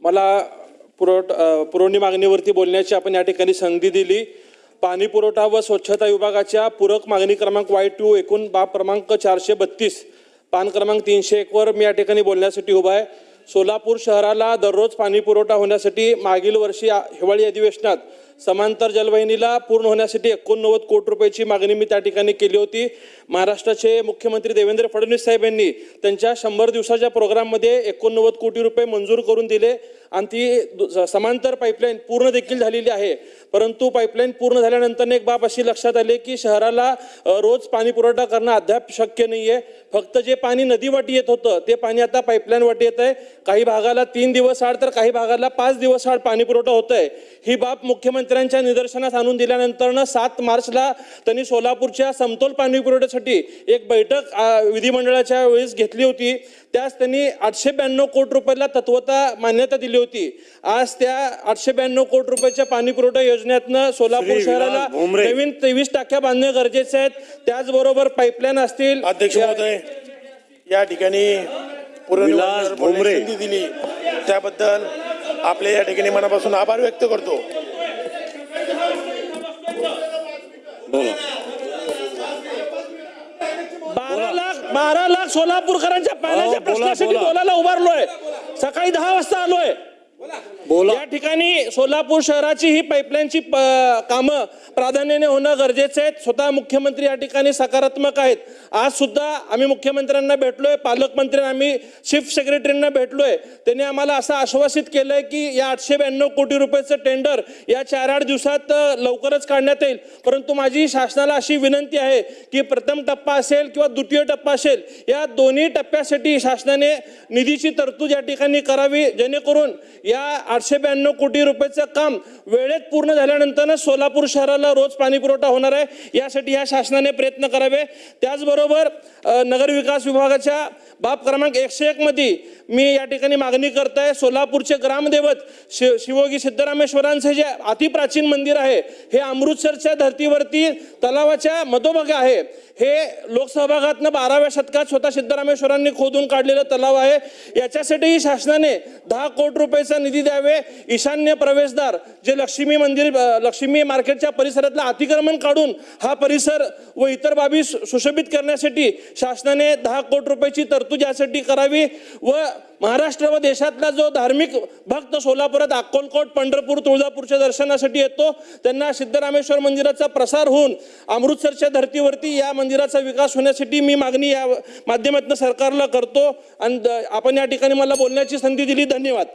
मला पुरवणी मागणीवरती बोलण्याची आपण या ठिकाणी संधी दिली। पाणी पुरवठा व स्वच्छता विभागाच्या पूरक मागणी क्रमांक Y2 एकूण बाब क्रमांक 432 पान क्रमांक 301 वर मी या ठिकाणी बोलण्यासाठी उभा आहे। सोलापूर शहराला दररोज पाणी पुरवठा होण्यासाठी मागील वर्षी हिवाळी अधिवेशनात समांतर जलवाहिनीला पूर्ण होण्यासाठी 89 कोटी रुपयाची मागणी मी त्या ठिकाणी केली होती। महाराष्ट्राचे मुख्यमंत्री देवेंद्र फडणवीस साहेब यांनी त्यांच्या 100 दिवसाच्या प्रोग्राममध्ये 89 कोटी रुपये मंजूर करून दिले आणि ती समांतर पाईपलाईन पूर्ण देखील झालेली आहे। परंतु पाईपलाईन पूर्ण झाल्यानंतर एक बाब अशी लक्षात आली की शहराला रोज पाणी पुरवठा करणं अद्याप शक्य नाहीये। फक्त जे पाणी नदीवाटी येत होतं ते पाणी आता पाईपलाईन वाटी येत आहे। काही भागाला 3 दिवस आड तर काही भागाला 5 दिवस आड पाणी पुरवठा होत आहे। ही बाब मुख्यमंत्र्यांच्या निदर्शनास आणून दिल्यानंतर 7 मार्चला त्यांनी सोलापूरच्या समतोल पाणी पुरवठ्यासाठी एक बैठक विधिमंडळाच्या वेळेस घेतली होती। त्यास त्यांनी 892 कोटी रुपयाला तत्वता मान्यता दिली होती। आज त्या 892 कोटी रुपयाच्या पाणी पुरवठा योजनेतनं सोलापूर शहराला नवीन 23 टाक्या बांधणे गरजेचे आहेत। त्याचबरोबर पाईपलाईन असतील। अध्यक्ष महोदय, या ठिकाणी संधी दिली त्याबद्दल आपले या ठिकाणी मनापासून आभार व्यक्त करतो। 12 लाख सोलापूरकरांच्या पाण्याच्या प्रश्नासाठी बोलायला उभारलोय। सकाळी 10 वाजता आलोय। या ठिकाणी सोलापूर शहराची ही पाईपलाईनची कामं प्राधान्याने होणं गरजेचं आहे। स्वतः मुख्यमंत्री या ठिकाणी सकारात्मक आहेत। आज सुद्धा आम्ही मुख्यमंत्र्यांना भेटलोय, पालकमंत्र्यांना, आम्ही चीफ सेक्रेटरींना भेटलोय। त्यांनी आम्हाला असं आश्वासित केलंय की या 892 कोटी रुपयाचं टेंडर या 4-8 दिवसात लवकरच काढण्यात येईल। परंतु माझी शासनाला अशी विनंती आहे की प्रथम टप्पा असेल किंवा द्वितीय टप्पा असेल, या दोन्ही टप्प्यासाठी शासनाने निधीची तरतूद या ठिकाणी करावी, जेणेकरून या 892 कोटी रुपयाचं काम वेळेत पूर्ण झाल्यानंतर सोलापूर शहराला रोज पाणी पुरवठा होणार आहे। यासाठी या शासनाने प्रयत्न करावे। त्याचबरोबर नगर विकास विभागाच्या बाब क्रमांक 101 मध्ये मी या ठिकाणी मागणी करतोय। सोलापूरचे ग्रामदैवत शिवयोगी सिद्धरामेश्वरांचे जे अतिप्राचीन मंदिर आहे, हे अमृतसरच्या धर्तीवरती तलावाच्या मधोभागी आहे। हे लोकसहभागातनं 12व्या शतकात स्वतः सिद्धरामेश्वरांनी खोदून काढलेलं तलाव आहे। याच्यासाठी शासनाने 10 कोटी रुपयाचा निधी द्यावे। ईशान्य प्रवेशद्वार जे लक्ष्मी मार्केटच्या परिसरातलं अतिक्रमण काढून हा परिसर व इतर बाबी सुशोभित करण्यासाठी शासनाने 10 कोटी रुपयाची तरतूद यासाठी करावी। व महाराष्ट्र व देशातला जो धार्मिक भक्त सोलापुरात अक्कलकोट, पंढरपूर, तुळजापूरच्या दर्शनासाठी येतो, त्यांना सिद्धरामेश्वर मंदिराचा प्रसार होऊन अमृतसरच्या धर्तीवरती या मंदिराचा विकास होण्यासाठी मी मागणी या माध्यमातून सरकारला करतो। आणि आपण या ठिकाणी मला बोलण्याची संधी दिली। धन्यवाद।